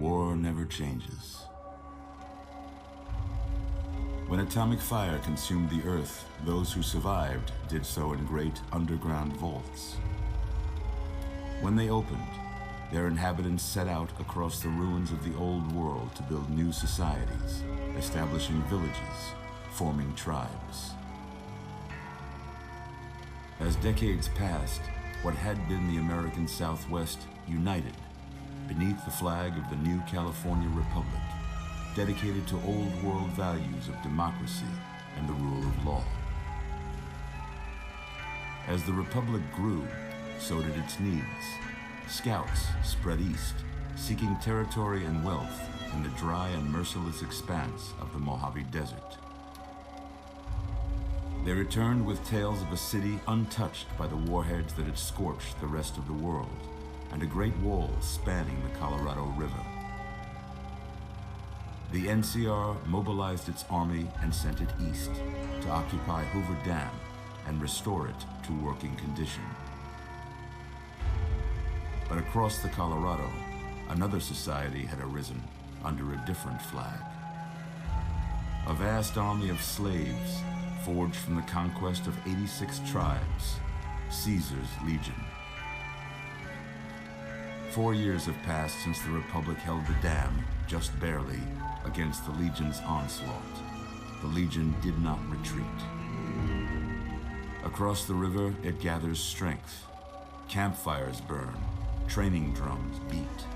War never changes. When atomic fire consumed the Earth, those who survived did so in great underground vaults. When they opened, their inhabitants set out across the ruins of the old world to build new societies, establishing villages, forming tribes. As decades passed, what had been the American Southwest united beneath the flag of the new California Republic, dedicated to old world values of democracy and the rule of law. As the Republic grew, so did its needs. Scouts spread east, seeking territory and wealth in the dry and merciless expanse of the Mojave Desert. They returned with tales of a city untouched by the warheads that had scorched the rest of the world, and a great wall spanning the Colorado River. The NCR mobilized its army and sent it east to occupy Hoover Dam and restore it to working condition. But across the Colorado, another society had arisen under a different flag. A vast army of slaves forged from the conquest of 86 tribes, Caesar's Legion. 4 years have passed since the Republic held the dam, just barely, against the Legion's onslaught. The Legion did not retreat. Across the river, it gathers strength. Campfires burn, training drums beat.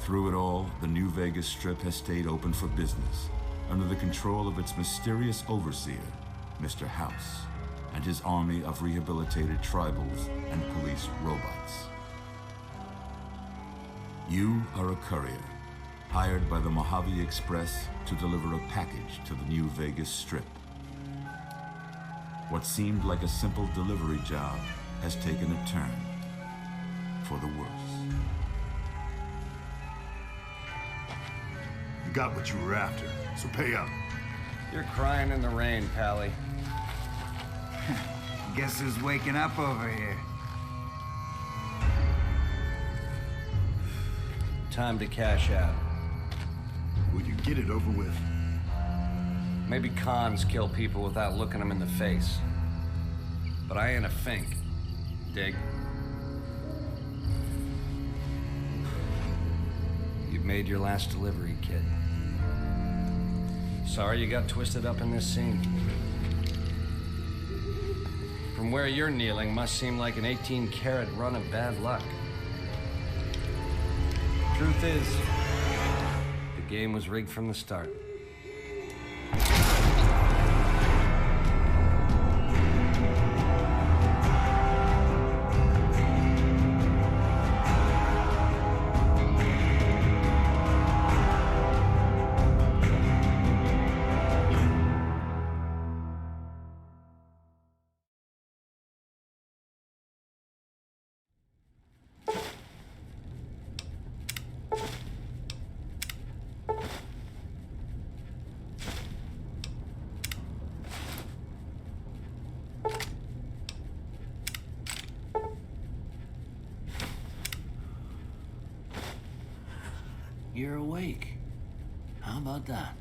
Through it all, the New Vegas Strip has stayed open for business, under the control of its mysterious overseer, Mr. House, and his army of rehabilitated tribals and police robots. You are a courier, hired by the Mojave Express to deliver a package to the New Vegas Strip. What seemed like a simple delivery job has taken a turn for the worse. You got what you were after, so pay up. You're crying in the rain, Pally. Guess who's waking up over here? Time to cash out. Will you get it over with? Maybe cons kill people without looking them in the face. But I ain't a fink. Dig? You've made your last delivery, kid. Sorry you got twisted up in this scene. From where you're kneeling must seem like an 18-carat run of bad luck. Truth is, the game was rigged from the start. You're awake. How about that?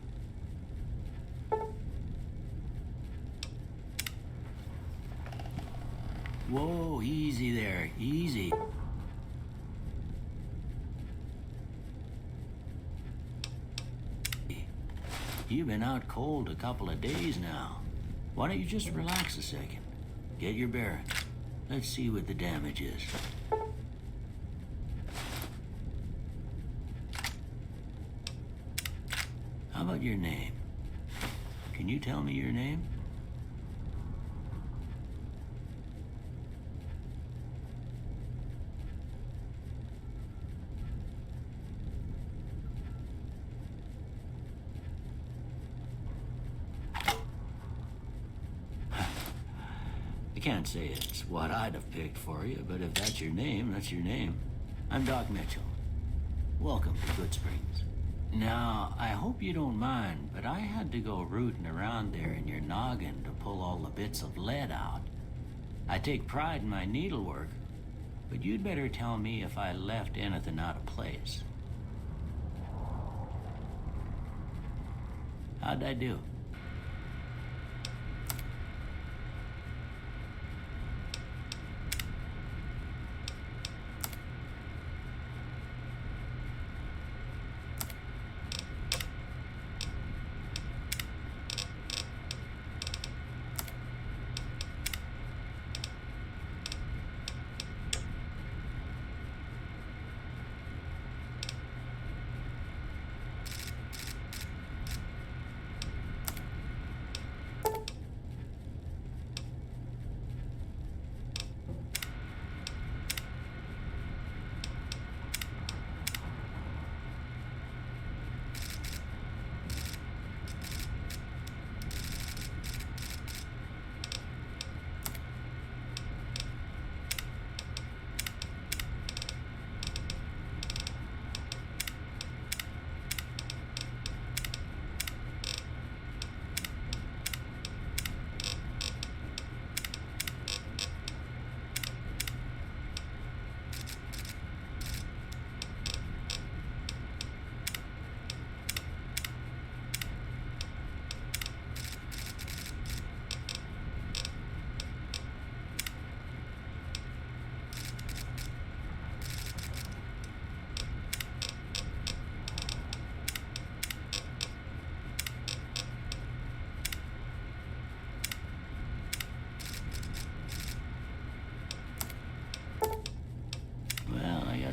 Whoa, easy there, easy. You've been out cold a couple of days now. Why don't you just relax a second? Get your bearings. Let's see what the damage is. How about your name? Can you tell me your name? I can't say it's what I'd have picked for you, but if that's your name, that's your name. I'm Doc Mitchell. Welcome to Goodsprings. Now, I hope you don't mind, but I had to go rooting around there in your noggin to pull all the bits of lead out. I take pride in my needlework, but you'd better tell me if I left anything out of place. How'd I do?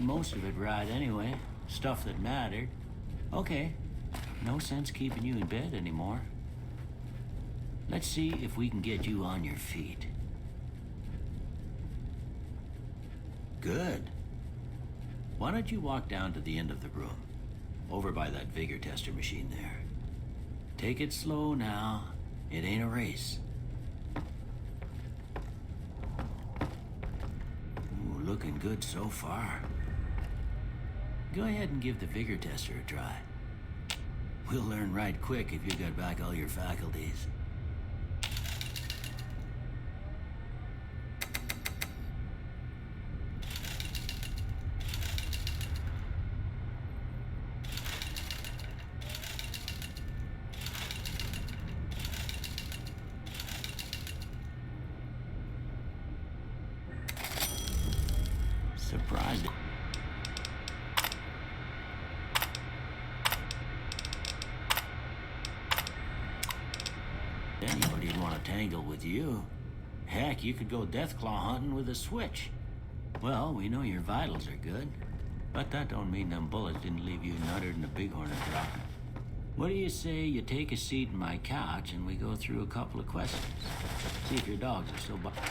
Most of it right anyway. Stuff that mattered. Okay. No sense keeping you in bed anymore. Let's see if we can get you on your feet. Good. Why don't you walk down to the end of the room? Over by that vigor tester machine there. Take it slow now. It ain't a race. Ooh, looking good so far. Go ahead and give the vigor tester a try. We'll learn right quick if you got back all your faculties. Surprised. Anybody'd want to tangle with you. Heck, you could go Deathclaw hunting with a switch. Well, we know your vitals are good, but that don't mean them bullets didn't leave you nuttered in a bighorn drop. What do you say you take a seat in my couch and we go through a couple of questions? See if your dogs are still barking.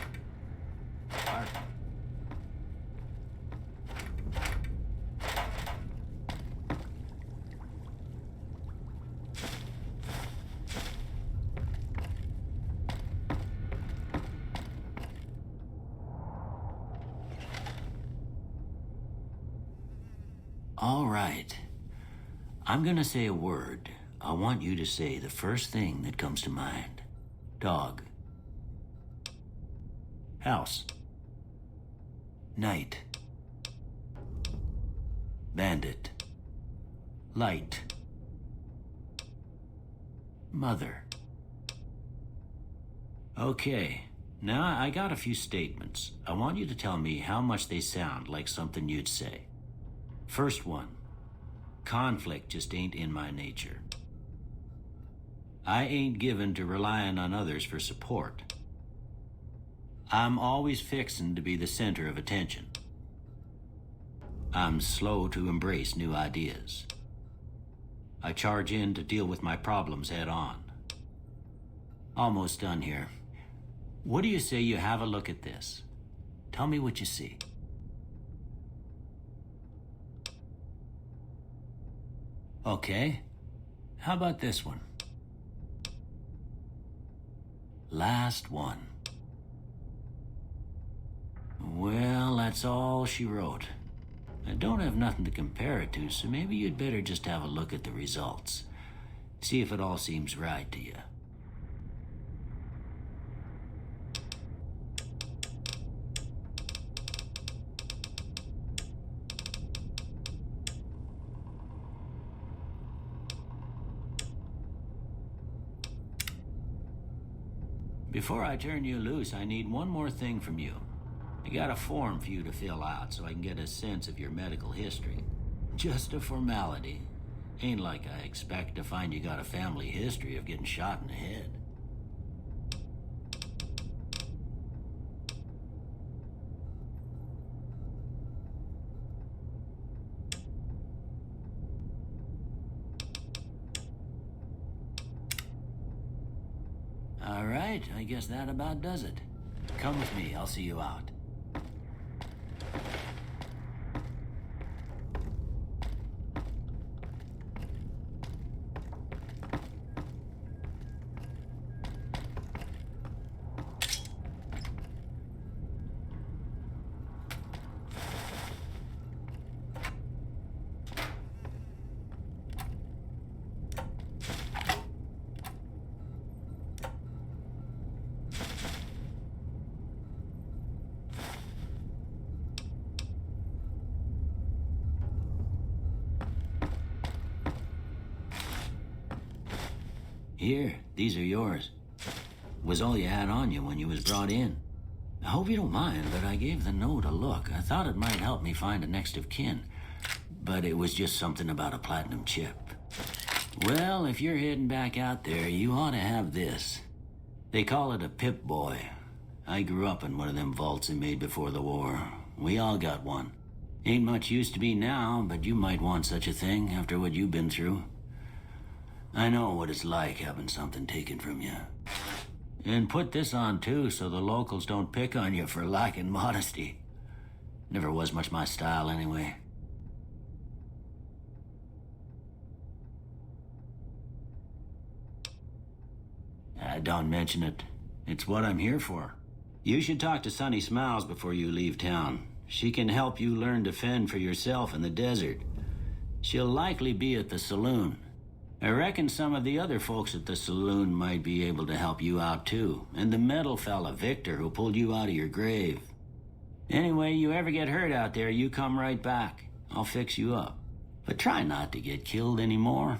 All right. I'm gonna say a word. I want you to say the first thing that comes to mind. Dog. House. Night. Bandit. Light. Mother. Okay. Now I got a few statements. I want you to tell me how much they sound like something you'd say. First one, conflict just ain't in my nature. I ain't given to relying on others for support. I'm always fixin' to be the center of attention. I'm slow to embrace new ideas. I charge in to deal with my problems head on. Almost done here. What do you say you have a look at this? Tell me what you see. Okay. How about this one? Last one. Well, that's all she wrote. I don't have nothing to compare it to, so maybe you'd better just have a look at the results. See if it all seems right to you. Before I turn you loose, I need one more thing from you. I got a form for you to fill out so I can get a sense of your medical history. Just a formality. Ain't like I expect to find you got a family history of getting shot in the head. All right, I guess that about does it. Come with me, I'll see you out. Here, these are yours. Was all you had on you when you was brought in. I hope you don't mind, but I gave the note a look. I thought it might help me find a next of kin. But it was just something about a platinum chip. Well, if you're heading back out there, you ought to have this. They call it a Pip-Boy. I grew up in one of them vaults they made before the war. We all got one. Ain't much use to be now, but you might want such a thing after what you've been through. I know what it's like having something taken from you. And put this on too, so the locals don't pick on you for lacking modesty. Never was much my style anyway. Don't mention it. It's what I'm here for. You should talk to Sunny Smiles before you leave town. She can help you learn to fend for yourself in the desert. She'll likely be at the saloon. I reckon some of the other folks at the saloon might be able to help you out too. And the metal fella, Victor, who pulled you out of your grave. Anyway, you ever get hurt out there, you come right back. I'll fix you up. But try not to get killed anymore.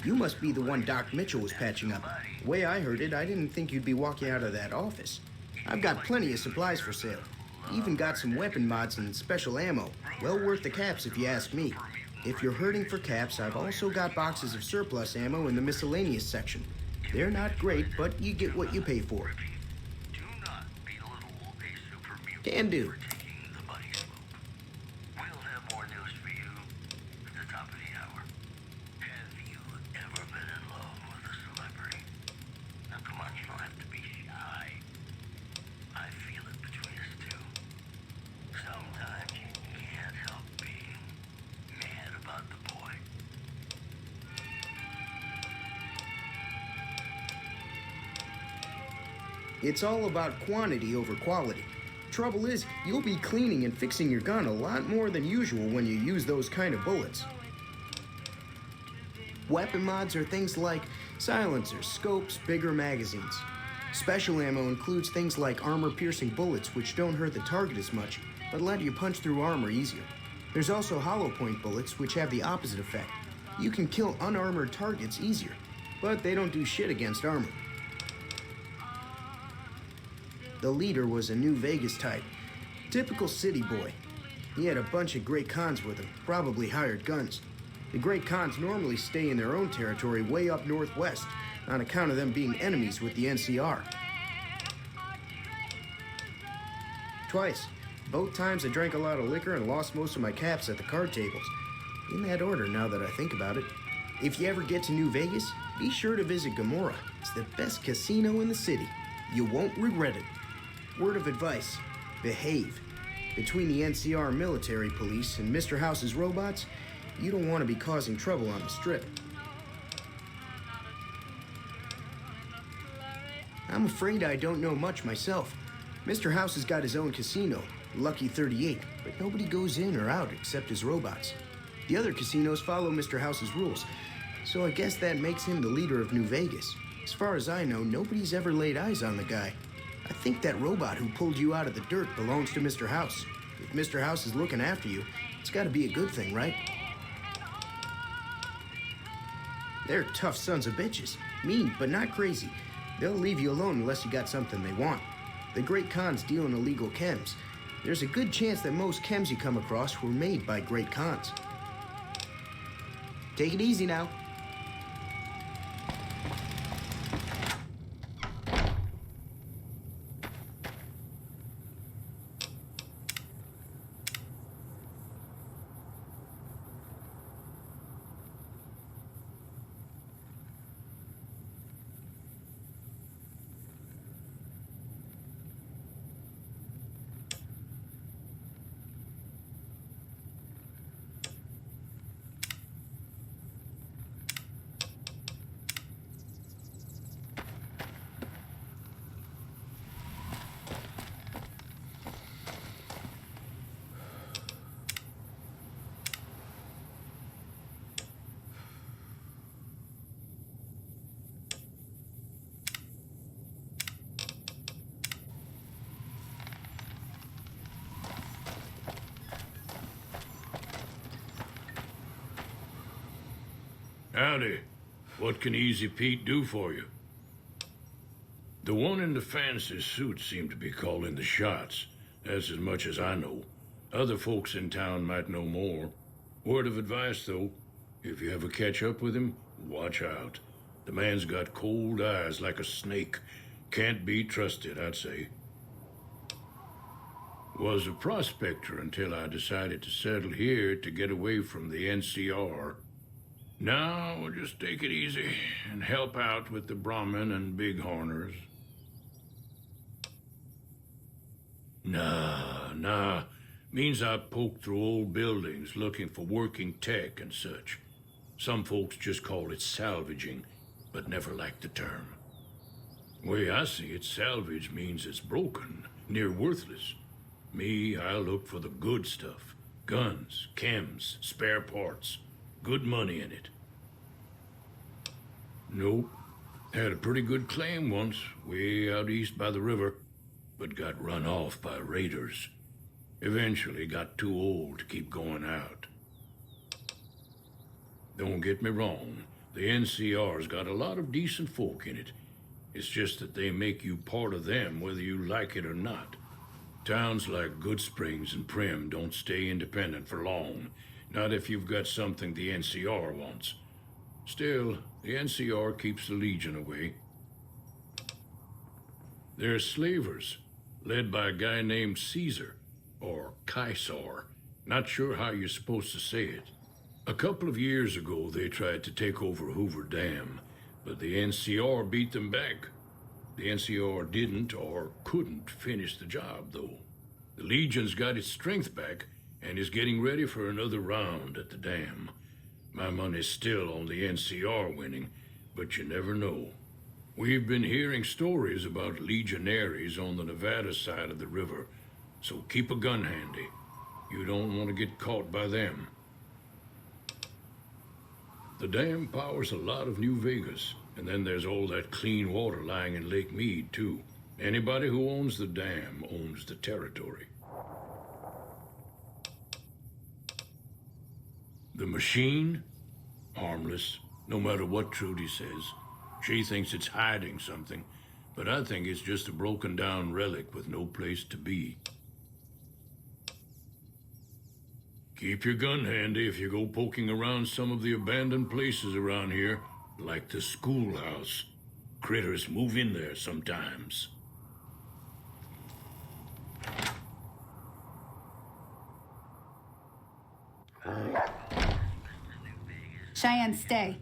You must be the one Doc Mitchell was patching up. The way I heard it, I didn't think you'd be walking out of that office. I've got plenty of supplies for sale. Even got some weapon mods and special ammo. Well worth the caps if you ask me. If you're hurting for caps, I've also got boxes of surplus ammo in the miscellaneous section. They're not great, but you get what you pay for. Can do. It's all about quantity over quality. Trouble is, you'll be cleaning and fixing your gun a lot more than usual when you use those kind of bullets. Weapon mods are things like silencers, scopes, bigger magazines. Special ammo includes things like armor-piercing bullets, which don't hurt the target as much, but let you punch through armor easier. There's also hollow point bullets, which have the opposite effect. You can kill unarmored targets easier, but they don't do shit against armor. The leader was a New Vegas type. Typical city boy. He had a bunch of Great Khans with him, probably hired guns. The Great Khans normally stay in their own territory way up northwest, on account of them being enemies with the NCR. Twice. Both times I drank a lot of liquor and lost most of my caps at the card tables. In that order, now that I think about it. If you ever get to New Vegas, be sure to visit Gomorrah. It's the best casino in the city. You won't regret it. Word of advice, behave. Between the NCR military police and Mr. House's robots, you don't want to be causing trouble on the Strip. I'm afraid I don't know much myself. Mr. House has got his own casino, Lucky 38, but nobody goes in or out except his robots. The other casinos follow Mr. House's rules, so I guess that makes him the leader of New Vegas. As far as I know, nobody's ever laid eyes on the guy. I think that robot who pulled you out of the dirt belongs to Mr. House. If Mr. House is looking after you, it's gotta be a good thing, right? They're tough sons of bitches. Mean, but not crazy. They'll leave you alone unless you got something they want. The Great Khans deal in illegal chems. There's a good chance that most chems you come across were made by Great Khans. Take it easy now. Howdy. What can Easy Pete do for you? The one in the fancy suit seemed to be calling the shots. That's as much as I know. Other folks in town might know more. Word of advice, though. If you ever catch up with him, watch out. The man's got cold eyes like a snake. Can't be trusted, I'd say. Was a prospector until I decided to settle here to get away from the NCR. Now, we'll just take it easy and help out with the Brahmin and Bighorners. Nah. Means I poke through old buildings looking for working tech and such. Some folks just call it salvaging, but never liked the term. Way I see it, salvage means it's broken, near worthless. Me, I look for the good stuff. Guns, chems, spare parts. Good money in it. Nope. Had a pretty good claim once, way out east by the river, but got run off by raiders. Eventually got too old to keep going out. Don't get me wrong, The NCR's got a lot of decent folk in it. It's just that they make you part of them whether you like it or not. Towns like Goodsprings and Primm don't stay independent for long. Not if you've got something the NCR wants. Still, the NCR keeps the Legion away. They're slavers, led by a guy named Caesar, or Caesar. Not sure how you're supposed to say it. A couple of years ago, they tried to take over Hoover Dam, but the NCR beat them back. The NCR didn't or couldn't finish the job, though. The Legion's got its strength back and is getting ready for another round at the dam. My money's still on the NCR winning, but you never know. We've been hearing stories about legionaries on the Nevada side of the river, so keep a gun handy. You don't want to get caught by them. The dam powers a lot of New Vegas, and then there's all that clean water lying in Lake Mead, too. Anybody who owns the dam owns the territory. The machine? Harmless, no matter what Trudy says. She thinks it's hiding something, but I think it's just a broken down relic with no place to be. Keep your gun handy if you go poking around some of the abandoned places around here, like the schoolhouse. Critters move in there sometimes. Cheyenne, stay.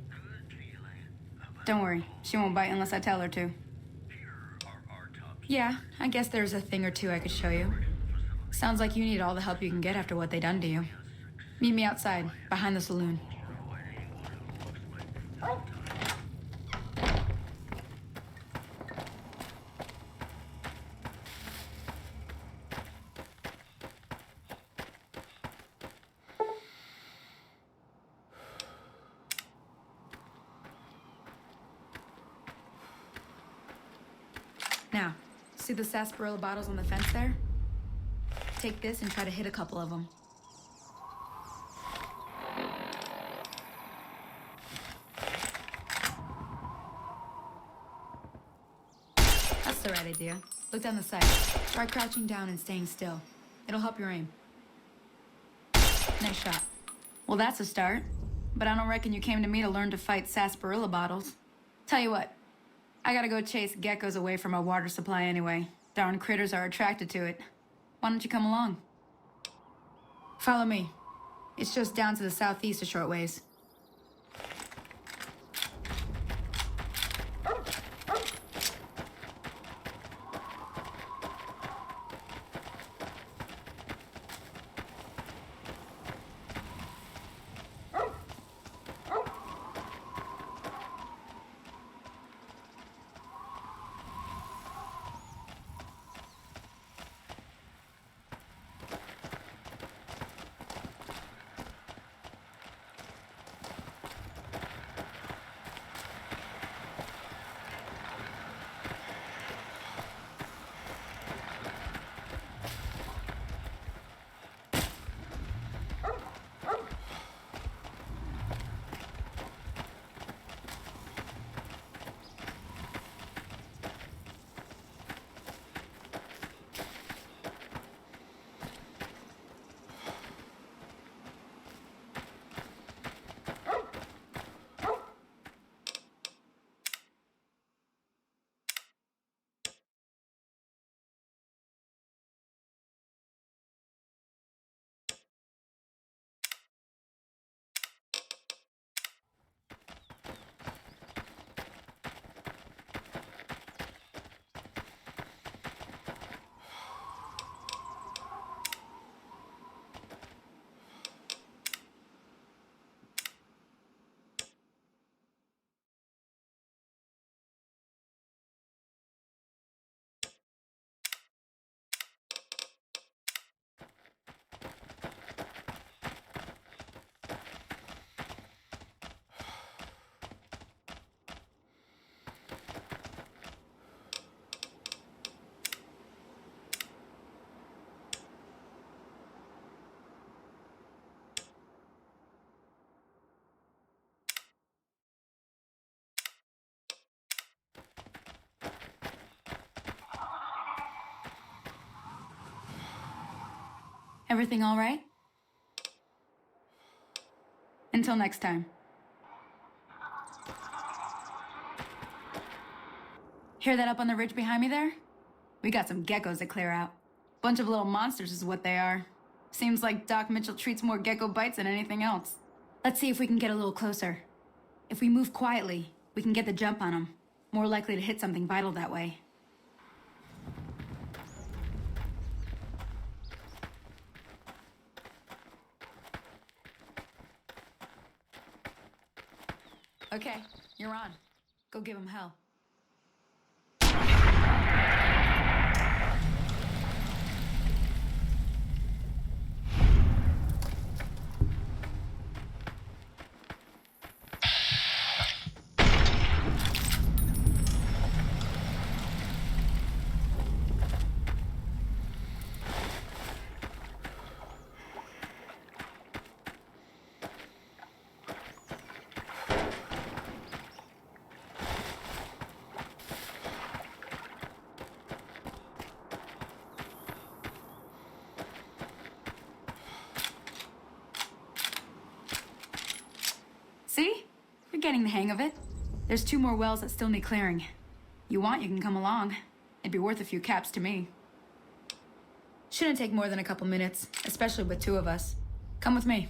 Don't worry, she won't bite unless I tell her to. Yeah, I guess there's a thing or two I could show you. Sounds like you need all the help you can get after what they done to you. Meet me outside, behind the saloon. Now, see the sarsaparilla bottles on the fence there? Take this and try to hit a couple of them. That's the right idea. Look down the sight. Try crouching down and staying still. It'll help your aim. Nice shot. Well, that's a start. But I don't reckon you came to me to learn to fight sarsaparilla bottles. Tell you what, I gotta go chase geckos away from our water supply anyway. Darn critters are attracted to it. Why don't you come along? Follow me. It's just down to the southeast a short ways. Everything all right? Until next time. Hear that up on the ridge behind me there? We got some geckos to clear out. Bunch of little monsters is what they are. Seems like Doc Mitchell treats more gecko bites than anything else. Let's see if we can get a little closer. If we move quietly, we can get the jump on them. More likely to hit something vital that way. Okay, you're on. Go give him hell. See? You're getting the hang of it. There's 2 more wells that still need clearing. You want, you can come along. It'd be worth a few caps to me. Shouldn't take more than a couple minutes, especially with 2 of us. Come with me.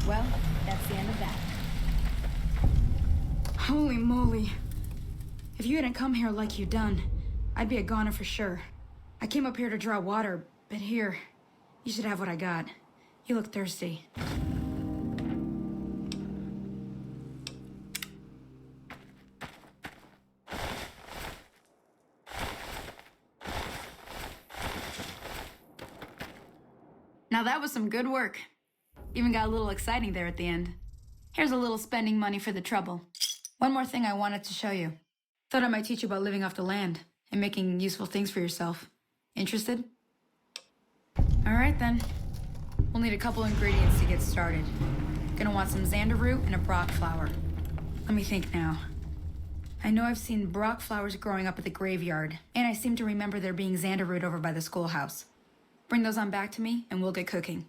Well, that's the end of that. Holy moly. If you hadn't come here like you done, I'd be a goner for sure. I came up here to draw water, but here, you should have what I got. You look thirsty. Now that was some good work. Even got a little exciting there at the end. Here's a little spending money for the trouble. One more thing I wanted to show you. Thought I might teach you about living off the land and making useful things for yourself. Interested? All right then. We'll need a couple ingredients to get started. Gonna want some xander root and a brock flower. Let me think now. I know I've seen brock flowers growing up at the graveyard, and I seem to remember there being xander root over by the schoolhouse. Bring those on back to me, and we'll get cooking.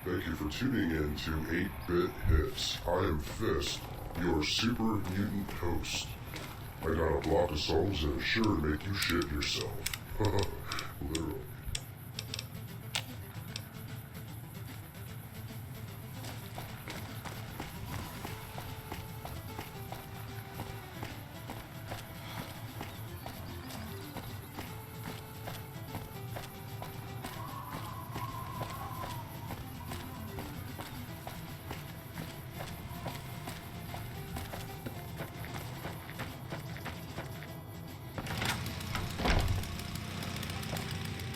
Thank you for tuning in to 8-Bit Hits. I am Fist, your super mutant host. I got a block of songs that are sure to make you shit yourself. Literally.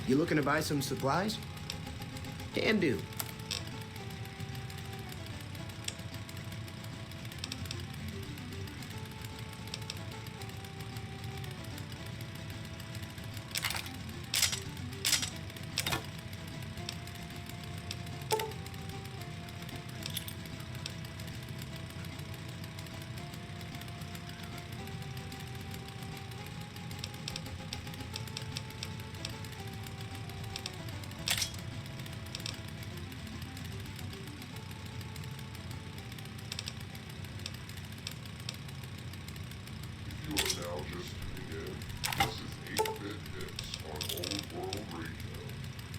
You looking to buy some supplies? Can do. You are now just tuning in. This is 8-Bit Hits on Old World Radio.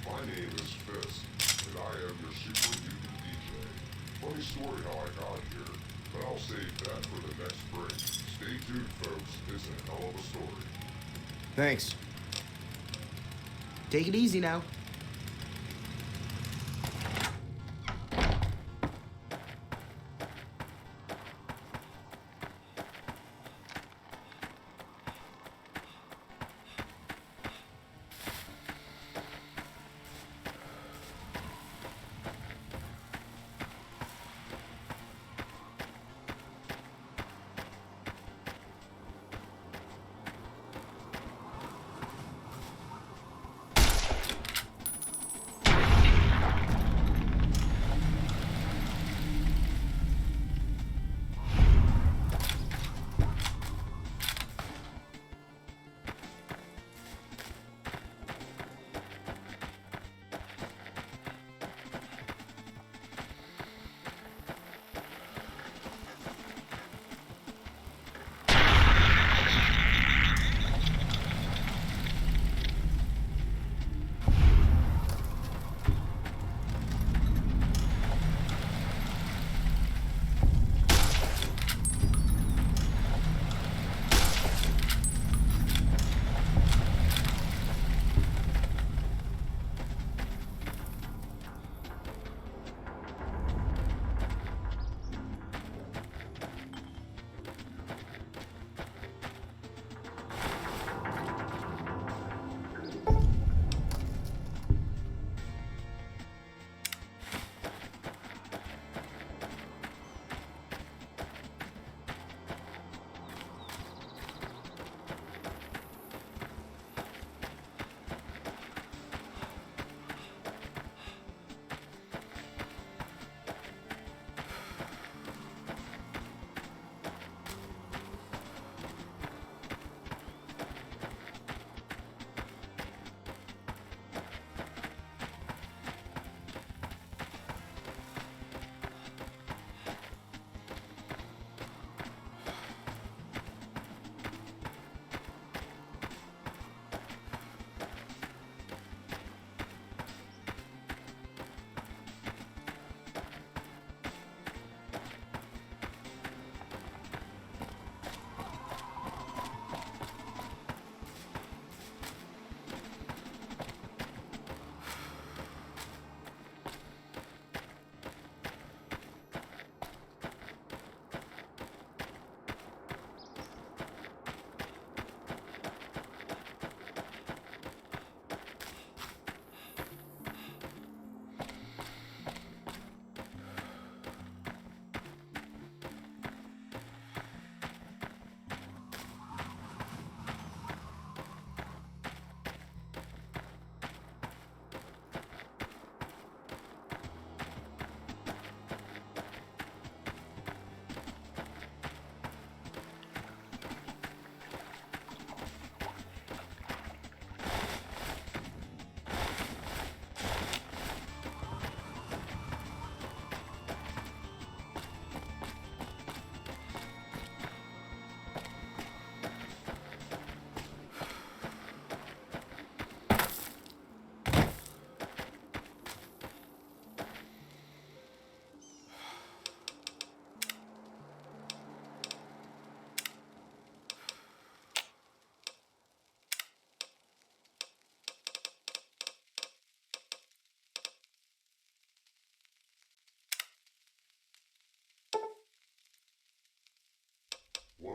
My name is Fist, and I am your super mutant DJ. Funny story how I got here, but I'll save that for the next break. Stay tuned, folks. It's a hell of a story. Thanks. Take it easy now.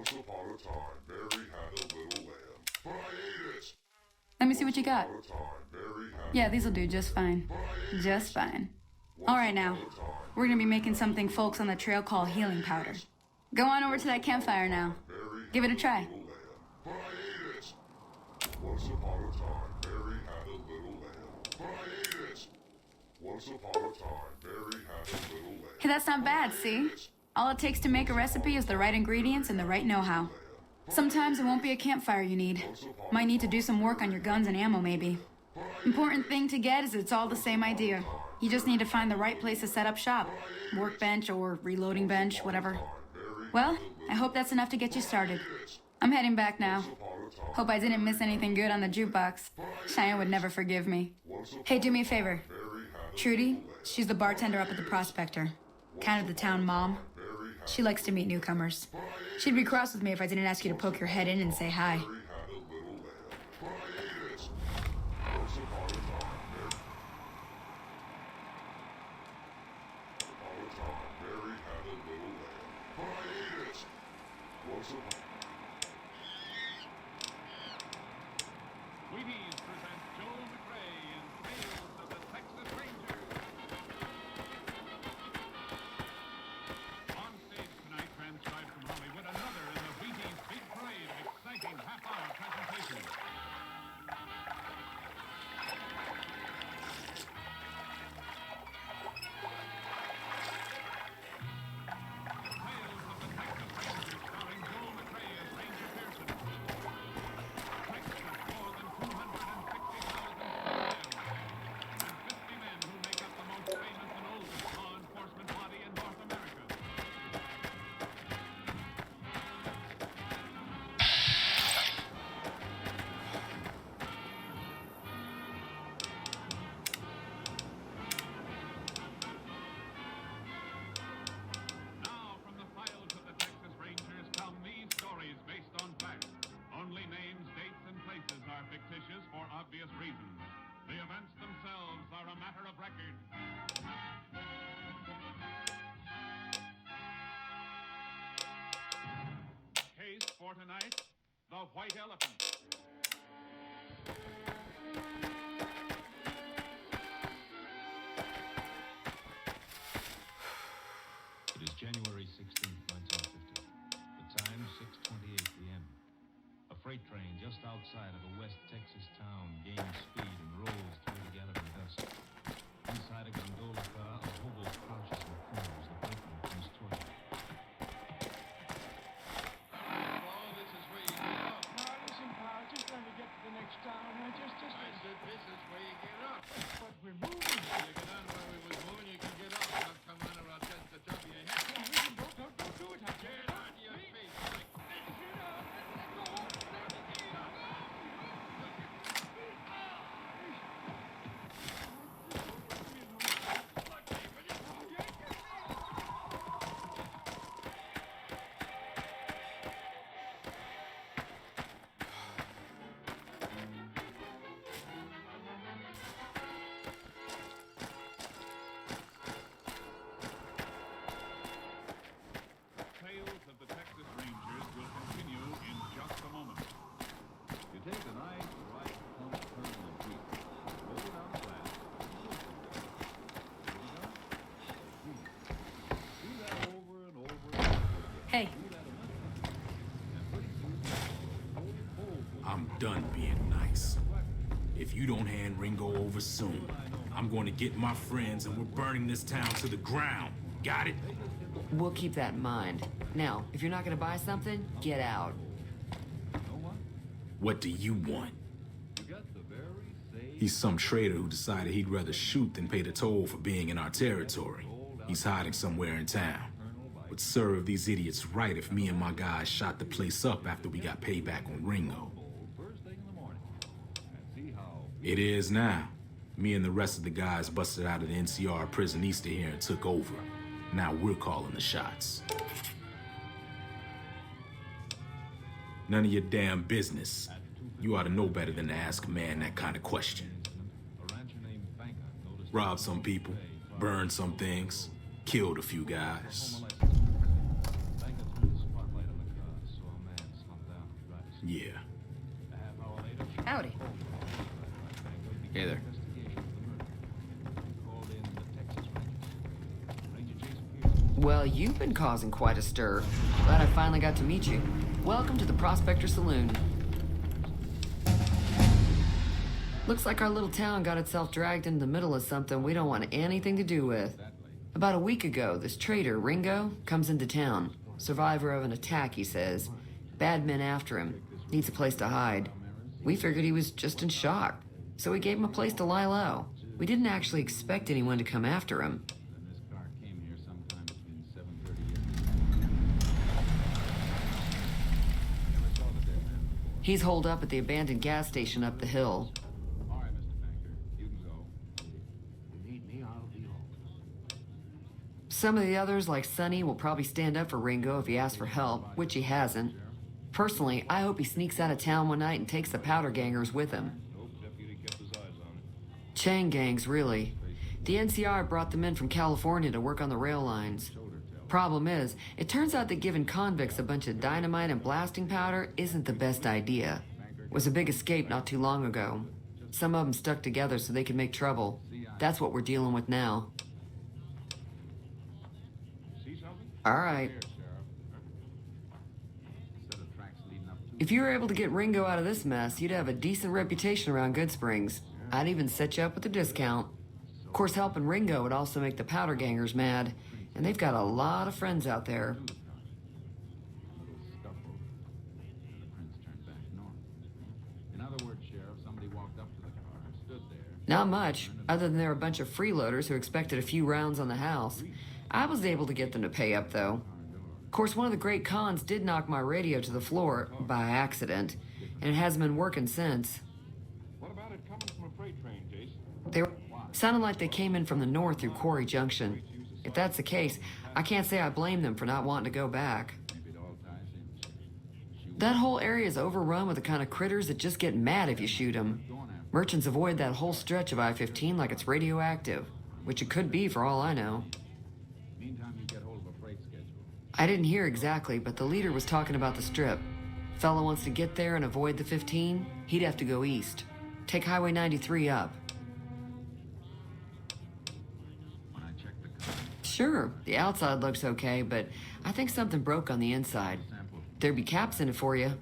Once upon a time, Mary had a little lamb, but I ate it. Let me see what you got. Once upon a time, Mary had Yeah, these'll do just fine. Just fine. All right, now. We're gonna be making something folks on the trail call healing powder. Go on over to that campfire now. Give it a try. but I ate it. Once upon a time, Mary had a little lamb, but I ate it. Once upon a time, Mary had a little lamb. Hey, that's not bad, see? All it takes to make a recipe is the right ingredients and the right know-how. Sometimes it won't be a campfire you need. Might need to do some work on your guns and ammo, maybe. Important thing to get is it's all the same idea. You just need to find the right place to set up shop. Workbench or reloading bench, whatever. Well, I hope that's enough to get you started. I'm heading back now. Hope I didn't miss anything good on the jukebox. Cheyenne would never forgive me. Hey, do me a favor. Trudy, she's the bartender up at the Prospector. Kind of the town mom. She likes to meet newcomers. She'd be cross with me if I didn't ask you to poke your head in and say hi. Wheaties presents Joel McRae in Tales of the Texas Rangers. On stage tonight, transcribed from Hollywood, another in the Wheaties Big Parade of exciting half-hour presentations. Tales of the Texas Rangers, starring Joel McRae as Ranger Pearson. Texas has more than 260,000 and 50 men who make up the most famous and oldest law enforcement body in North America. Now, from the files of the Texas Rangers come these stories based on fact. Only names, dates, and places are fictitious for obvious reasons. The events themselves are a matter of record. Case for tonight, the White Elephant. It is January 16th, 1950. The time, 6:28 p.m. A freight train just outside of a West Texas town gains speed and rolls through the galloping dusk. Inside a gondola car, a hobo crouches and croons. The brakeman comes toward him. This is where you get up. Now listen, pal, just let me get to the next town. I said this is where you get up. But we're moving. You get on where we was moving, you can get up. Now come on or I'll test the top of your head. Don't do it, Hutch. Get on your feet like this. Tales of the Texas Rangers will continue in just a moment. You take a nice, right, plump kernel of wheat, roll it out flat, do that over and over and over again. Hey, Do that enough times, and pretty soon, the whole will I'm done being nice. If you don't hand Ringo over soon, I'm going to get my friends and we're burning this town to the ground. Got it? We'll keep that in mind. Now, if you're not gonna buy something, get out. What do you want? you got the very same. He's some traitor who decided he'd rather shoot than pay the toll for being in our territory. He's hiding somewhere in town. Would serve these idiots right if me and my guys shot the place up after we got payback on Ringo. First thing in the morning, and see how It is now. Me and the rest of the guys busted out of the NCR prison east of here and took over. Now we're calling the shots. None of your damn business. You ought to know better than to ask a man that kind of question. a rancher named Banker noticed Robbed some people, burned some things, killed a few guys. Banker threw the spotlight on the car, saw him Hey there. Well, you've been causing quite a stir. Glad I finally got to meet you. Welcome to the Prospector Saloon. Looks like our little town got itself dragged into the middle of something we don't want anything to do with. About a week ago, this traitor, Ringo, comes into town. Survivor of an attack, he says. Bad men after him. Needs a place to hide. We figured he was just in shock, so we gave him a place to lie low. We didn't actually expect anyone to come after him. He's holed up at the abandoned gas station up the hill. Some of the others, like Sonny, will probably stand up for Ringo if he asks for help, which he hasn't. Personally, I hope he sneaks out of town one night and takes the powder gangers with him. Chain gangs, really. The NCR brought them in from California to work on the rail lines. Problem is, it turns out that giving convicts a bunch of dynamite and blasting powder isn't the best idea. It was a big escape not too long ago. Some of them stuck together so they could make trouble. That's what we're dealing with now. All right. If you were able to get Ringo out of this mess, you'd have a decent reputation around Goodsprings. I'd even set you up with a discount. Of course, helping Ringo would also make the powder gangers mad, and they've got a lot of friends out there. Not much, other than they're a bunch of freeloaders who expected a few rounds on the house. I was able to get them to pay up, though. Of course, one of the great cons did knock my radio to the floor by accident, and it hasn't been working since. What about it coming from a freight train, Jason? They sounded like they came in from the north through Quarry Junction. If that's the case, I can't say I blame them for not wanting to go back. That whole area is overrun with the kind of critters that just get mad if you shoot them. Merchants avoid that whole stretch of I-15 like it's radioactive, which it could be for all I know. I didn't hear exactly, but the leader was talking about the strip. Fellow wants to get there and avoid the 15, he'd have to go east. Take Highway 93 up. Sure, the outside looks okay, but I think something broke on the inside. There'd be caps in it for you.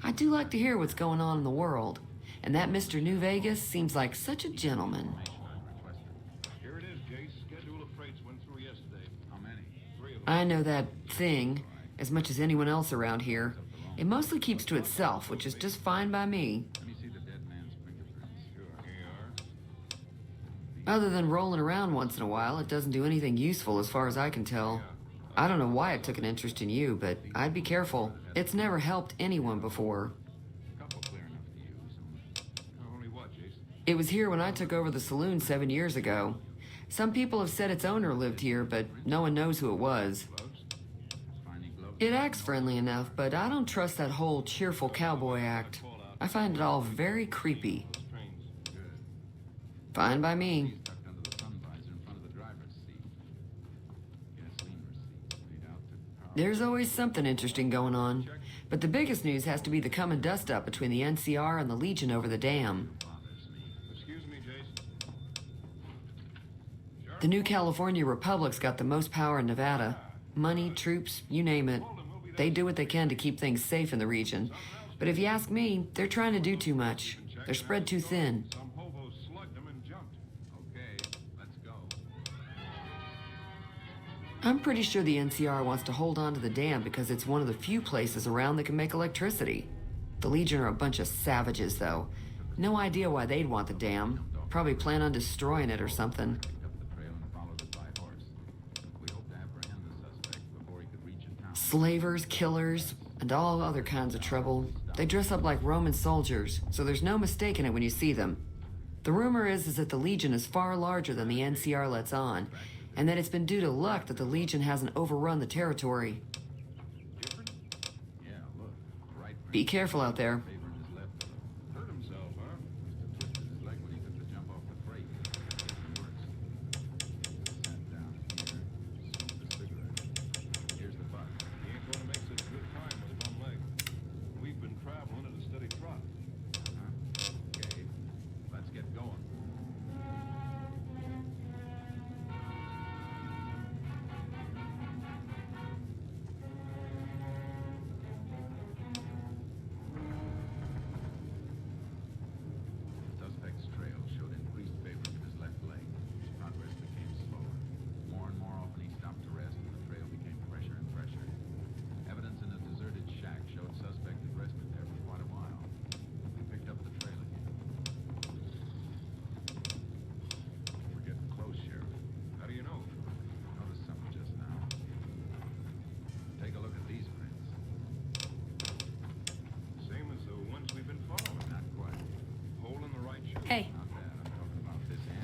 I do like to hear what's going on in the world. And that Mr. New Vegas seems like such a gentleman. Here it is, Jace. Schedule of freights went through yesterday. How many? 3 of them. I know that thing as much as anyone else around here. It mostly keeps to itself, which is just fine by me. Let me see the dead man's fingerprints. Sure. Here you are. Other than rolling around once in a while, it doesn't do anything useful as far as I can tell. I don't know why it took an interest in you, but I'd be careful. It's never helped anyone before. It was here when I took over the saloon 7 years ago. Some people have said its owner lived here, but no one knows who it was. It acts friendly enough, but I don't trust that whole cheerful cowboy act. I find it all very creepy. Fine by me. There's always something interesting going on. But the biggest news has to be the coming dust-up between the NCR and the Legion over the dam. The new California Republic's got the most power in Nevada. Money, troops, you name it. They do what they can to keep things safe in the region. But if you ask me, they're trying to do too much. They're spread too thin. Some hobos slugged them and jumped. Okay, let's go. I'm pretty sure the NCR wants to hold on to the dam because it's one of the few places around that can make electricity. The Legion are a bunch of savages, though. No idea why they'd want the dam. Probably plan on destroying it or something. Slavers, killers, and all other kinds of trouble. They dress up like Roman soldiers, so there's no mistaking it when you see them. The rumor is that the Legion is far larger than the NCR lets on, and that it's been due to luck that the Legion hasn't overrun the territory. Be careful out there.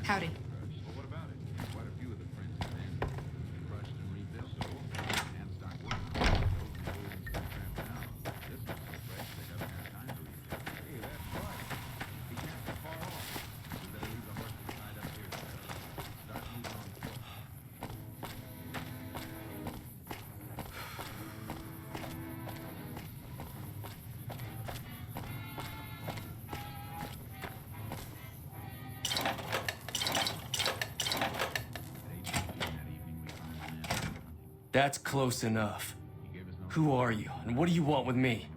Howdy. Well, what about it? Quite a few of the prints have been crushed and rebuilt. And start working on it. Those buildings been tramped down. This one's so fresh they haven't had time to rebuild. Hey, that's right. He can't be far off. We better leave the horses tied up here. Start moving on foot. That's close enough. Who are you, and what do you want with me?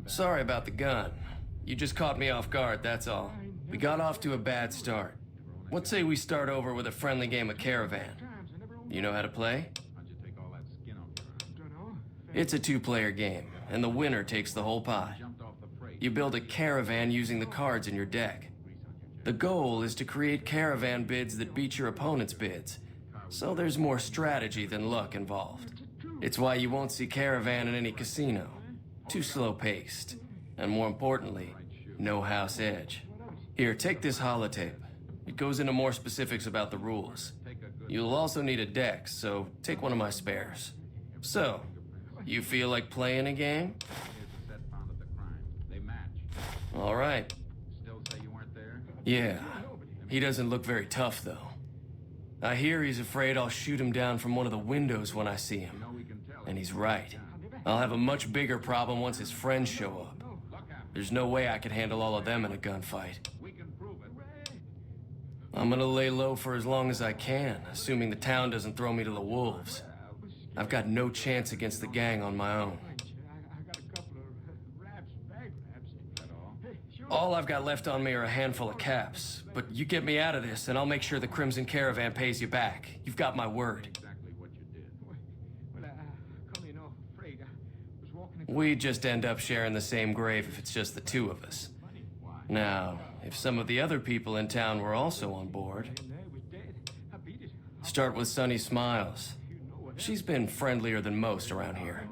Sorry about the gun. You just caught me off guard, that's all. We got off to a bad start. What say we start over with a friendly game of Caravan? You know how to play? It's a two-player game, and the winner takes the whole pie. You build a caravan using the cards in your deck. The goal is to create caravan bids that beat your opponent's bids. So there's more strategy than luck involved. It's why you won't see Caravan in any casino. Too slow-paced. And more importantly, no house edge. Here, take this holotape. It goes into more specifics about the rules. You'll also need a deck, so take one of my spares. So, you feel like playing a game? All right. Yeah, he doesn't look very tough, though. I hear he's afraid I'll shoot him down from one of the windows when I see him. And he's right. I'll have a much bigger problem once his friends show up. There's no way I could handle all of them in a gunfight. I'm gonna lay low for as long as I can, assuming the town doesn't throw me to the wolves. I've got no chance against the gang on my own. All I've got left on me are a handful of caps, but you get me out of this and I'll make sure the Crimson Caravan pays you back. You've got my word. We just end up sharing the same grave if it's just the two of us. Now, if some of the other people in town were also on board... Start with Sunny Smiles. She's been friendlier than most around here.